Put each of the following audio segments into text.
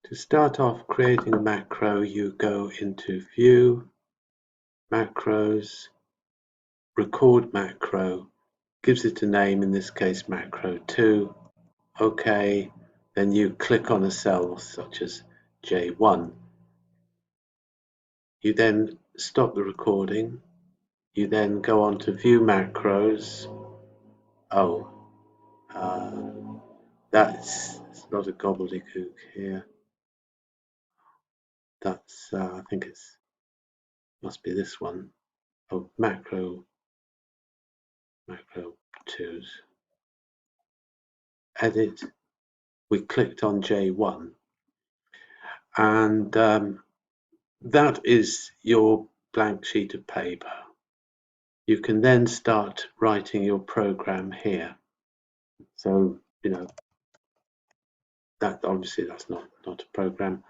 To start off creating a macro, you go into View, Macros, Record Macro, gives it a name, in this case Macro 2, OK, then you click on a cell such as J1. You then stop the recording, you then go on to View Macros. That's not a gobbledygook here. That's I think it's must be this one. Oh, macro 2s. Edit. We clicked on J1, and that is your blank sheet of paper. You can then start writing your program here. So that obviously that's not a program.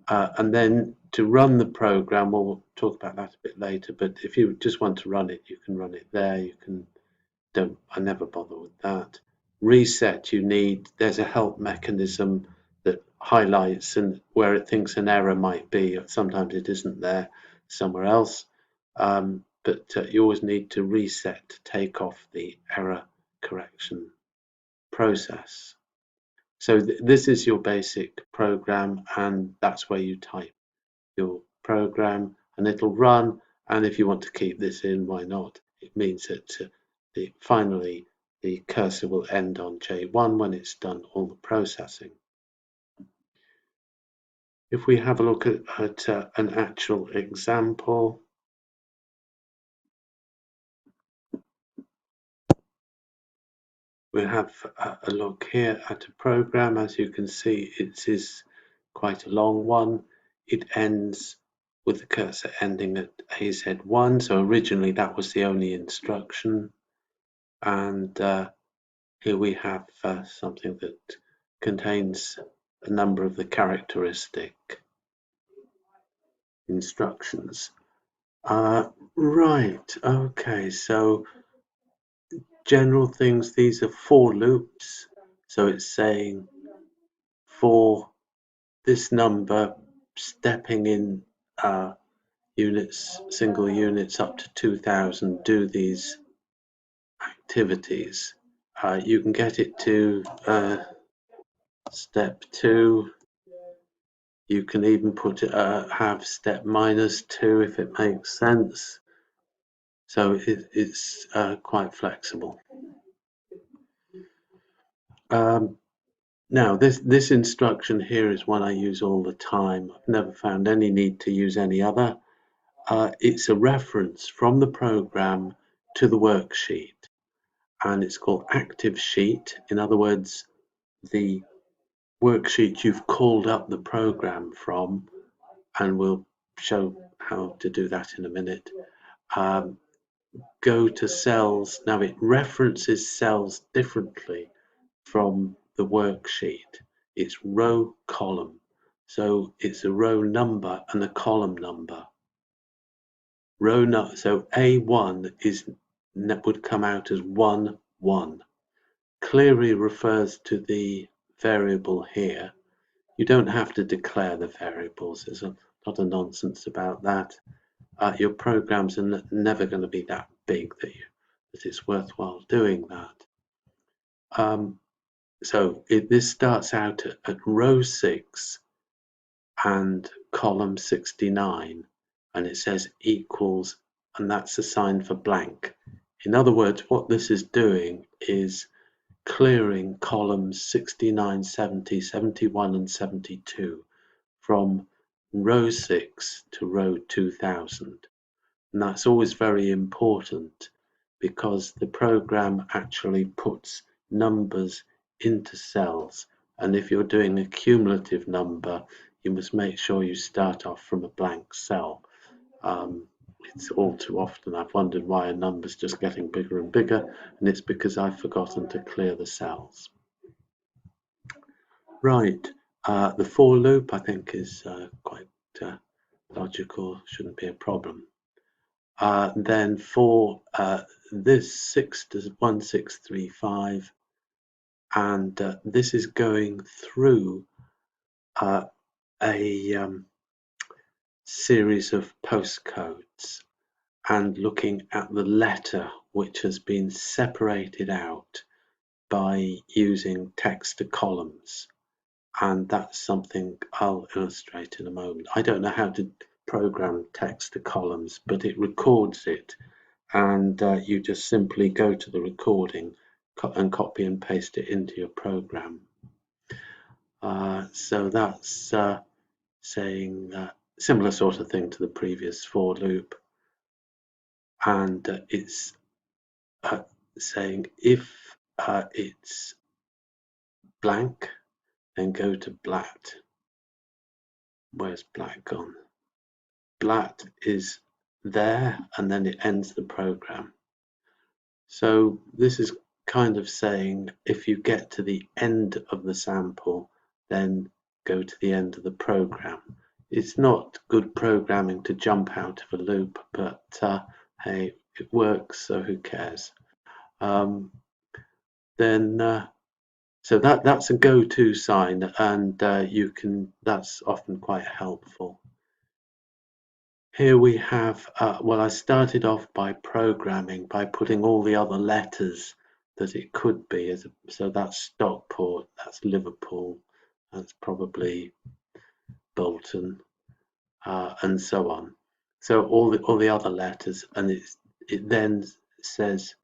And then to run the program, we'll talk about that a bit later, but if you just want to run it, you can run it there. You can, I never bother with that. Reset, there's a help mechanism that highlights and where it thinks an error might be. Sometimes it isn't there, somewhere else. But you always need to reset to take off the error correction process. So this is your basic program, and that's where you type your program, and it'll run. And if you want to keep this in, why not? It means that finally the cursor will end on J1 when it's done all the processing. If we have a look at an actual example, we have a look here at a program. As you can see, it is quite a long one. It ends with the cursor ending at AZ1. So originally that was the only instruction. And here we have something that contains a number of the characteristic instructions. Right, okay, so general things, these are for loops. So it's saying for this number, stepping in units, single units up to 2000, do these activities. You can get it to step 2. You can even put have step -2 if it makes sense. So it's quite flexible. Now this instruction here is one I use all the time. I've never found any need to use any other. It's a reference from the program to the worksheet, and it's called active sheet. In other words, the worksheet you've called up the program from, and we'll show how to do that in a minute. Go to cells. Now it references cells differently from the worksheet. It's row column, so it's a row number and a column number. So A1 would come out as 1, 1. Clearly refers to the variable here. You don't have to declare the variables. There's a lot of nonsense about that. Your programs are never going to be that big that it's worthwhile doing that. So this starts out at row 6 and column 69, and it says equals, and that's a sign for blank. In other words, what this is doing is clearing columns 69, 70, 71, and 72 from row 6 to row 2000. And that's always very important because the program actually puts numbers into cells, and if you're doing a cumulative number, you must make sure you start off from a blank cell. It's all too often I've wondered why a number's just getting bigger and bigger, and it's because I've forgotten to clear the cells. Right, the for loop I think is quite logical, shouldn't be a problem. Then for this 6 to 1635, and this is going through a series of postcodes and looking at the letter which has been separated out by using text to columns. And that's something I'll illustrate in a moment. I don't know how to program text to columns, but it records it, and you just simply go to the recording and copy and paste it into your program. So that's saying similar sort of thing to the previous for loop, and it's saying if it's blank, then go to blat. Where's blat gone? Blat is there, and then it ends the program. So this is kind of saying if you get to the end of the sample, then go to the end of the program. It's not good programming to jump out of a loop, but hey, it works, so who cares? So that's a go-to sign, and that's often quite helpful. Here we have, well, I started off by programming by putting all the other letters that it could be. So that's Stockport, that's Liverpool, that's probably Bolton, and so on. So all the other letters, and it then says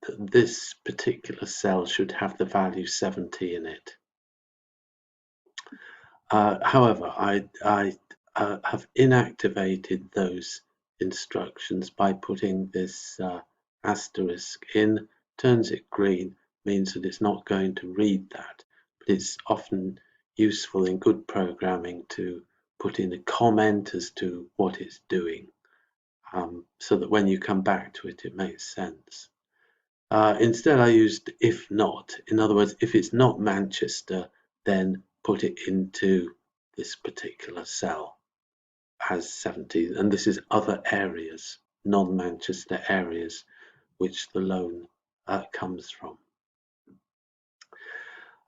that this particular cell should have the value 70 in it. However, I have inactivated those instructions by putting this asterisk in. Turns it green, means that it's not going to read that, but it's often useful in good programming to put in a comment as to what it's doing, so that when you come back to it, it makes sense. Instead, I used if not. In other words, if it's not Manchester, then put it into this particular cell as 70. And this is other areas, non-Manchester areas, which the loan comes from.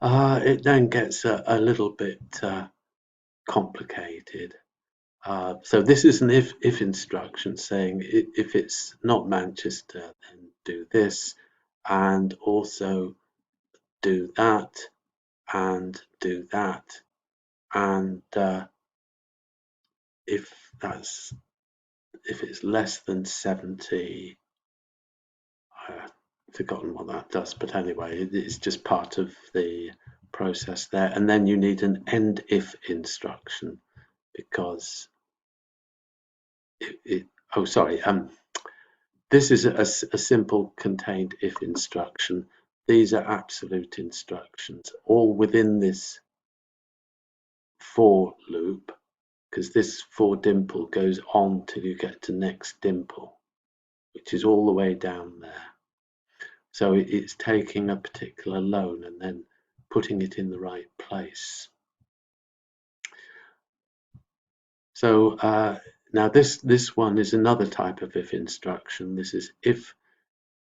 It then gets a little bit complicated. So this is an if instruction saying if it's not Manchester, then do this, and also do that, and do that, and if it's less than 70, I've forgotten what that does, but anyway, it's just part of the process there. And then you need an end if instruction, because this is a simple contained if instruction. These are absolute instructions, all within this for loop, because this for dimple goes on till you get to next dimple, which is all the way down there. So it's taking a particular loan and then putting it in the right place. So now this one is another type of if instruction. This is if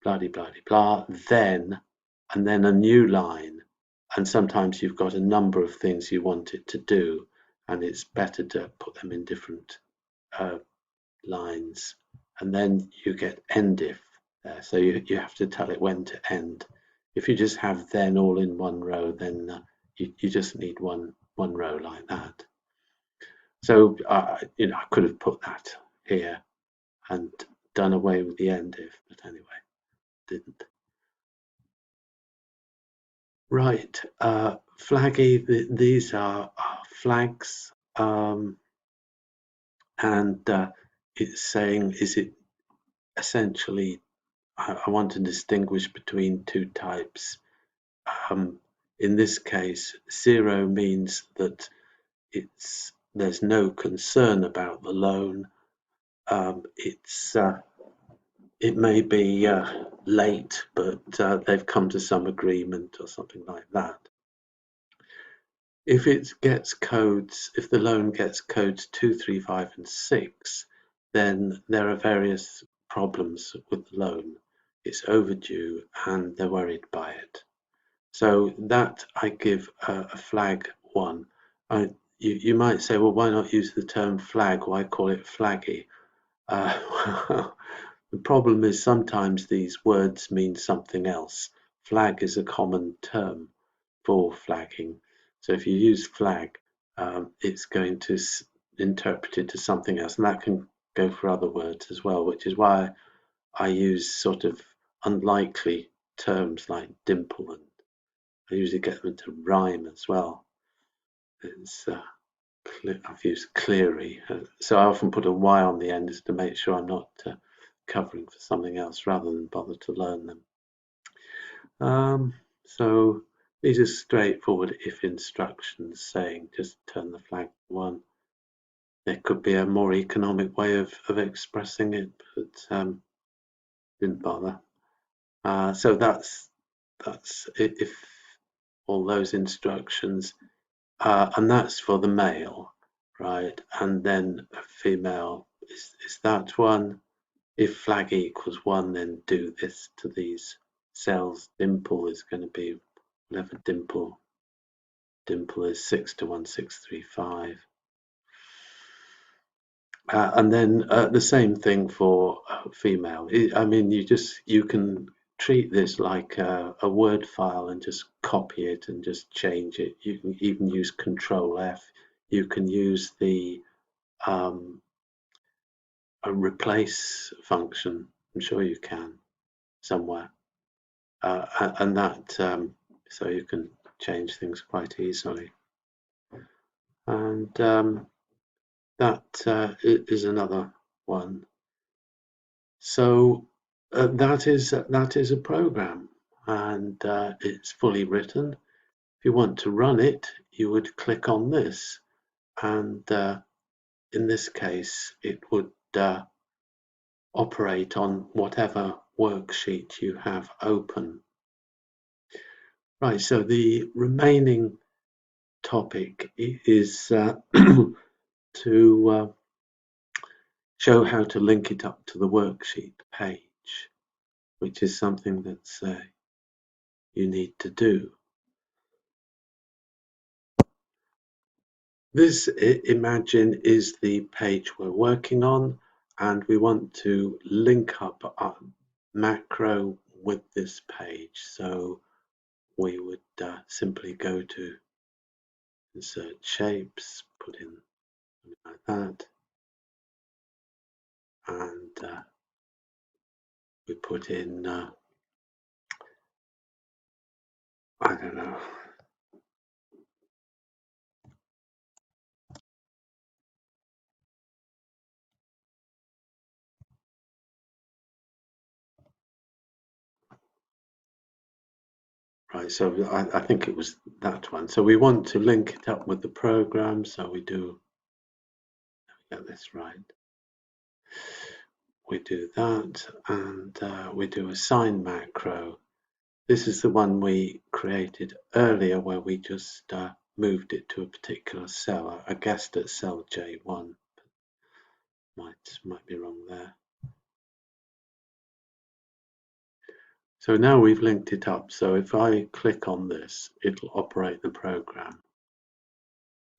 blah blah blah, then, and then a new line. And sometimes you've got a number of things you want it to do, and it's better to put them in different lines. And then you get end if there. So you have to tell it when to end. If you just have then all in one row, then you just need one row like that. So I could have put that here and done away with the end if, but anyway, didn't. Right, flaggy. These are flags, and it's saying, is it essentially? I want to distinguish between two types. In this case, 0 means that there's no concern about the loan. It may be late, but they've come to some agreement or something like that. If the loan gets codes 2, 3, 5, and 6, then there are various problems with the loan. It's overdue and they're worried by it. So that I give a flag 1. you might say, well, why not use the term flag? Why call it flaggy? Well, the problem is sometimes these words mean something else. Flag is a common term for flagging. So if you use flag, it's going to interpret it as something else, and that can go for other words as well, which is why I use sort of unlikely terms like dimple, and I usually get them to rhyme as well. It's I've used cleary, so I often put a Y on the end just to make sure I'm not covering for something else rather than bother to learn them. So these are straightforward if instructions saying just turn the flag to 1. There could be a more economic way of expressing it, but didn't bother. So that's if all those instructions, and that's for the male, right? And then a female is that one. If flag equals 1, then do this to these cells. Dimple is going to be whatever dimple is 6 to 1635. And then the same thing for female. I mean, you can treat this like a Word file and just copy it and just change it. You can even use Control F. You can use the a replace function. I'm sure you can somewhere, and that so you can change things quite easily. And that is another one. So that is a program, and it's fully written. If you want to run it, you would click on this, and in this case, it would operate on whatever worksheet you have open. Right, so the remaining topic is to show how to link it up to the worksheet page, which is something that you need to do. This, imagine, is the page we're working on, and we want to link up our macro with this page. So we would simply go to insert shapes, put in something like that, and we put in, I don't know, right, so I think it was that one. So we want to link it up with the program, so we do, get this right. We do that, and we do assign macro. This is the one we created earlier where we just moved it to a particular cell. I guessed at cell J1, but might be wrong there. So now we've linked it up. So if I click on this, it'll operate the program.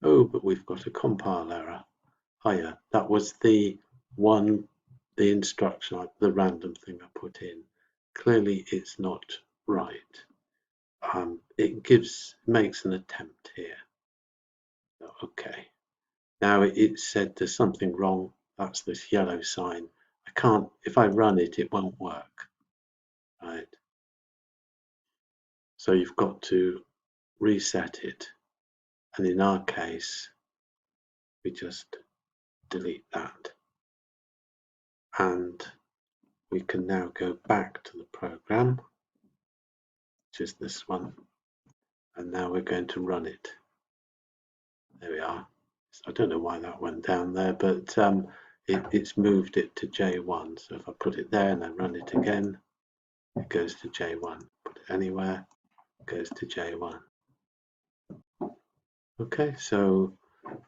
Oh, but we've got a compile error. Hiya, that was the instruction, the random thing I put in. Clearly it's not right. It makes an attempt here. Okay. Now it said there's something wrong. That's this yellow sign. I can't, if I run it, it won't work. Right. So you've got to reset it. And in our case, we just delete that. And we can now go back to the program, which is this one. And now we're going to run it. There we are. So I don't know why that went down there, but it's moved it to J1. So if I put it there and I run it again, it goes to J1. Put it anywhere, it goes to J1. Okay, so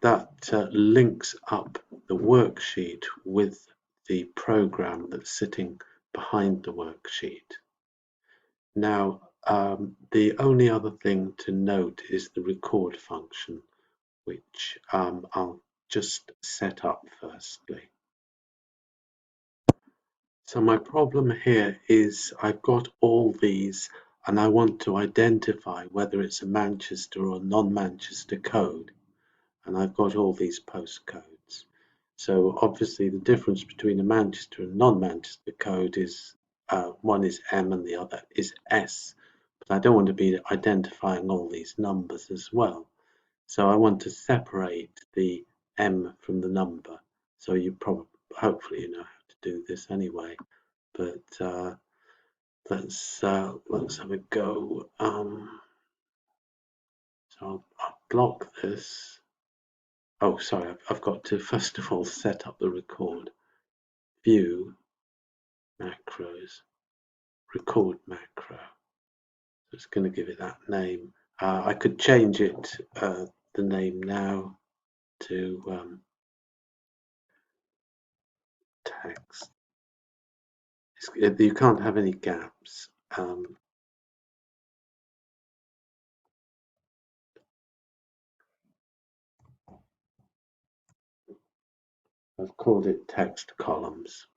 that links up the worksheet with the program that's sitting behind the worksheet. Now, the only other thing to note is the record function. which I'll just set up firstly. So my problem here is I've got all these and I want to identify whether it's a Manchester or non-Manchester code, and I've got all these postcodes. So obviously the difference between a Manchester and non-Manchester code is one is M and the other is S, but I don't want to be identifying all these numbers as well. So I want to separate the M from the number. So you hopefully you know how to do this anyway, but let's have a go. So I'll block this. Oh, sorry, I've got to first of all set up the record. View, macros, record macro. So it's going to give it that name. I could change it, the name now, to text. You can't have any gaps. I've called it text columns.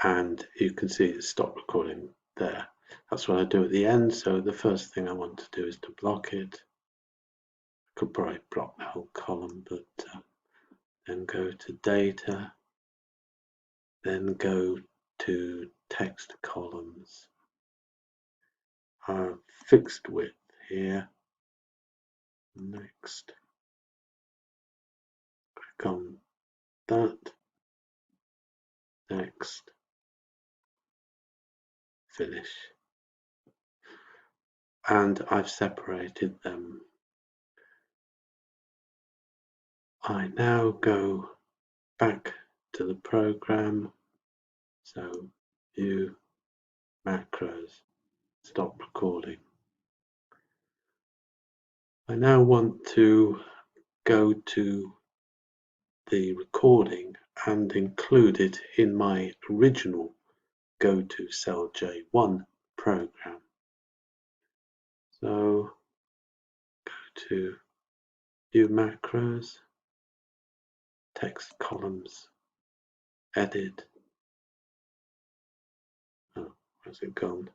And you can see it stopped recording there. That's what I do at the end. So the first thing I want to do is to block it. I could probably block the whole column, but then go to data, then go to text columns, fixed width here. Next, click on that. Next, finish. And I've separated them. I now go back to the program. So view, macros, stop recording. I now want to go to the recording and include it in my original go to cell J1 program. So go to view macros, text columns, edit. Oh, where's it gone?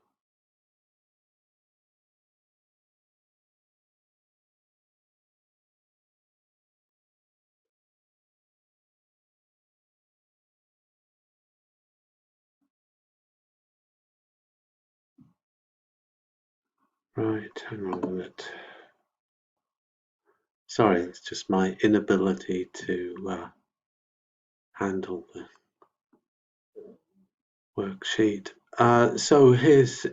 Right, hang on a minute. Sorry, it's just my inability to handle the worksheet. So here's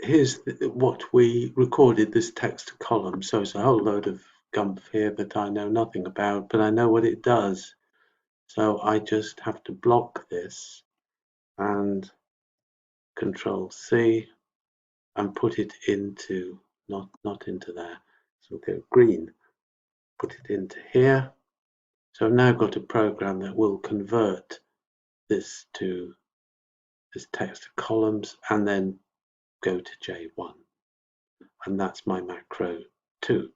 what we recorded, this text column. So it's a whole load of gumph here that I know nothing about, but I know what it does. So I just have to block this and Control C and put it into, not into there. So we'll go green, put it into here. So I've now got a program that will convert this to this text columns and then go to J1. And that's my macro 2.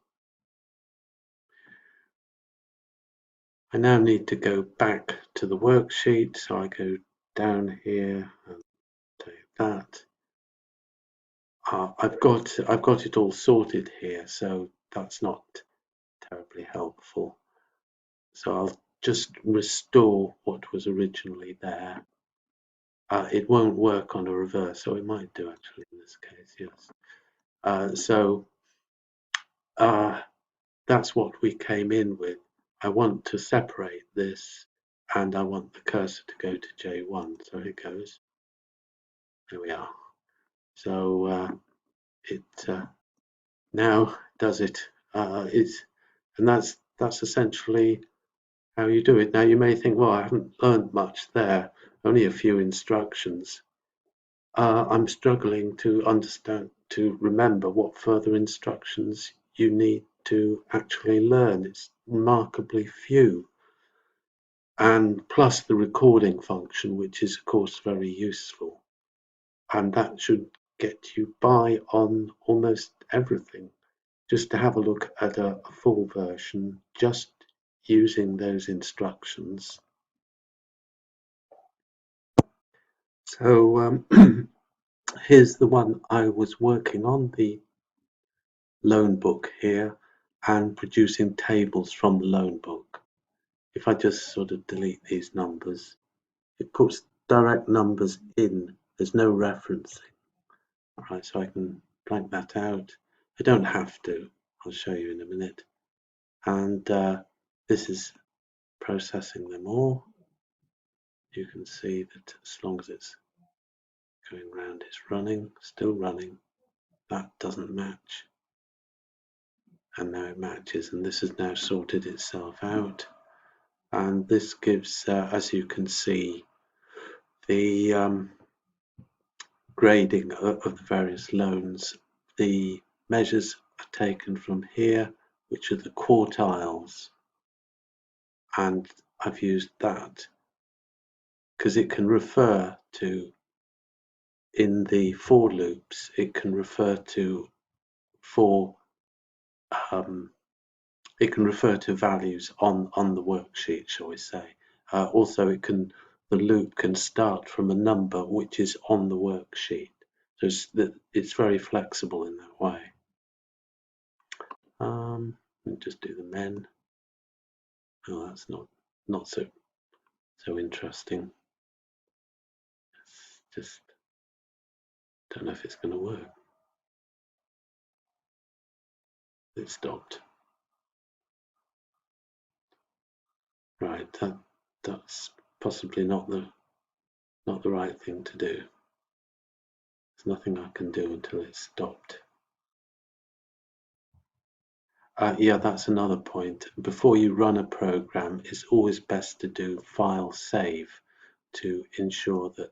I now need to go back to the worksheet, so I go down here and take that. I've got it all sorted here, so that's not terribly helpful. So I'll just restore what was originally there. It won't work on a reverse, so it might do actually in this case, yes. That's what we came in with. I want to separate this and I want the cursor to go to J1. So here it goes. There we are. So it now does it. And that's essentially how you do it. Now you may think, well, I haven't learned much there, only a few instructions. I'm struggling to understand, to remember what further instructions you need to actually learn. It's remarkably few. And plus the recording function, which is of course very useful. And that should get you by on almost everything. Just to have a look at a full version, just using those instructions. So here's the one I was working on, the loan book here, and producing tables from the loan book. If I just sort of delete these numbers, it puts direct numbers in. There's no referencing. All right, so I can blank that out. I don't have to. I'll show you in a minute. And this is processing them all. You can see that as long as it's going round, it's running, still running. That doesn't match. And now it matches, and this has now sorted itself out. And this gives, as you can see, the grading of the various loans. The measures are taken from here, which are the quartiles, and I've used that because it can refer to, in the for loops, it can refer to it can refer to values on the worksheet, shall we say. Also, the loop can start from a number which is on the worksheet. So it's very flexible in that way. Let me just do the men. Oh, that's not so interesting. It's just don't know if it's going to work. It stopped. Right, that's possibly not the right thing to do. There's nothing I can do until it's stopped. Yeah, that's another point. Before you run a program, it's always best to do file save to ensure that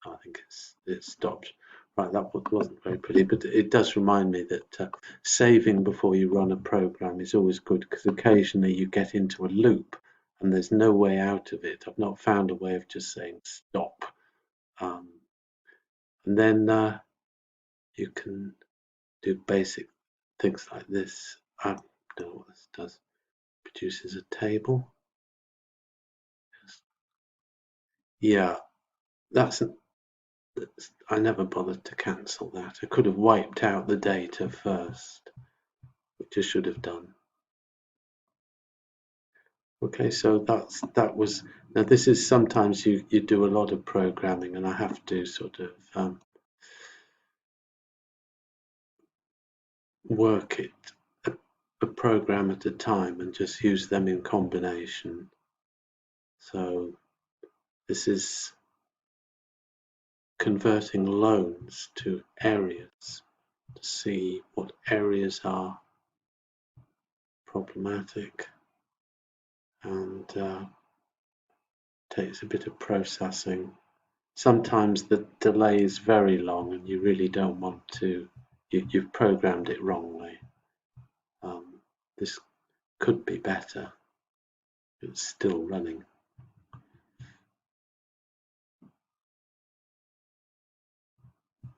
I think it stopped. Right, that wasn't very pretty, but it does remind me that saving before you run a program is always good, because occasionally you get into a loop and there's no way out of it. I've not found a way of just saying stop. And then you can do basic things like this. I don't know what this does. Produces a table. Yeah, I never bothered to cancel that. I could have wiped out the data first, which I should have done. Okay, so that was. Now this is sometimes you do a lot of programming, and I have to sort of work it a program at a time and just use them in combination. So this is converting loans to areas to see what areas are problematic, and takes a bit of processing. Sometimes the delay is very long and you really don't want to, you've programmed it wrongly. This could be better. It's still running.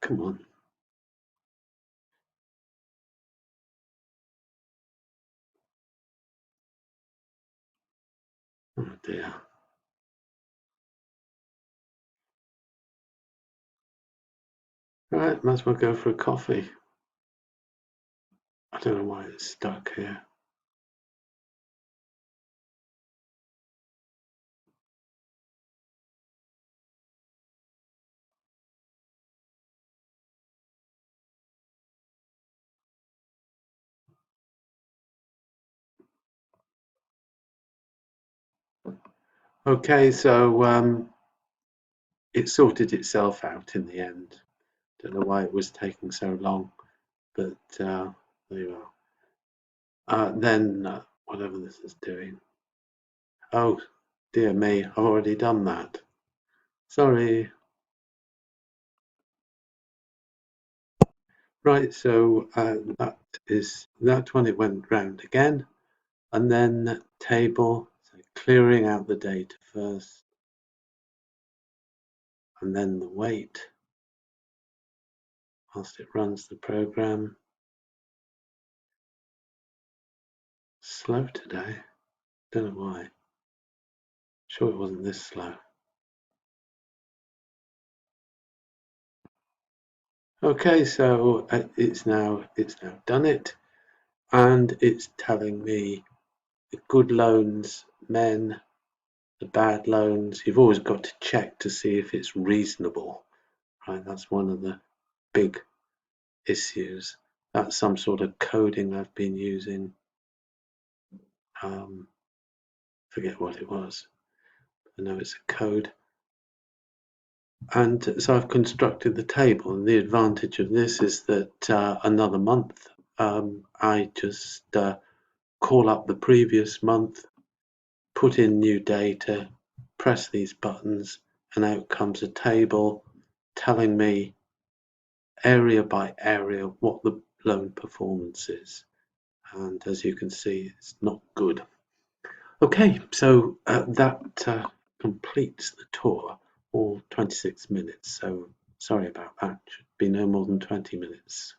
Come on. Oh dear. Right, might as well go for a coffee. I don't know why it's stuck here. Okay, so it sorted itself out in the end. Don't know why it was taking so long, but there you are. Then whatever this is doing. Oh dear me, I've already done that. Sorry. Right, so that one. It went round again, and then table, so clearing out the data first, and then the weight. whilst it runs the program. Slow today. Don't know why. Sure it wasn't this slow. Okay, so it's now done it, and it's telling me the good loans, men, the bad loans. You've always got to check to see if it's reasonable, right? That's one of the big issues. That's some sort of coding I've been using. Forget what it was. I know it's a code. And so I've constructed the table, and the advantage of this is that another month, I just call up the previous month, put in new data, press these buttons, and out comes a table telling me area by area what the loan performance is. And as you can see, it's not good. Okay, so that completes the tour, all 26 minutes. So sorry about that. Should be no more than 20 minutes.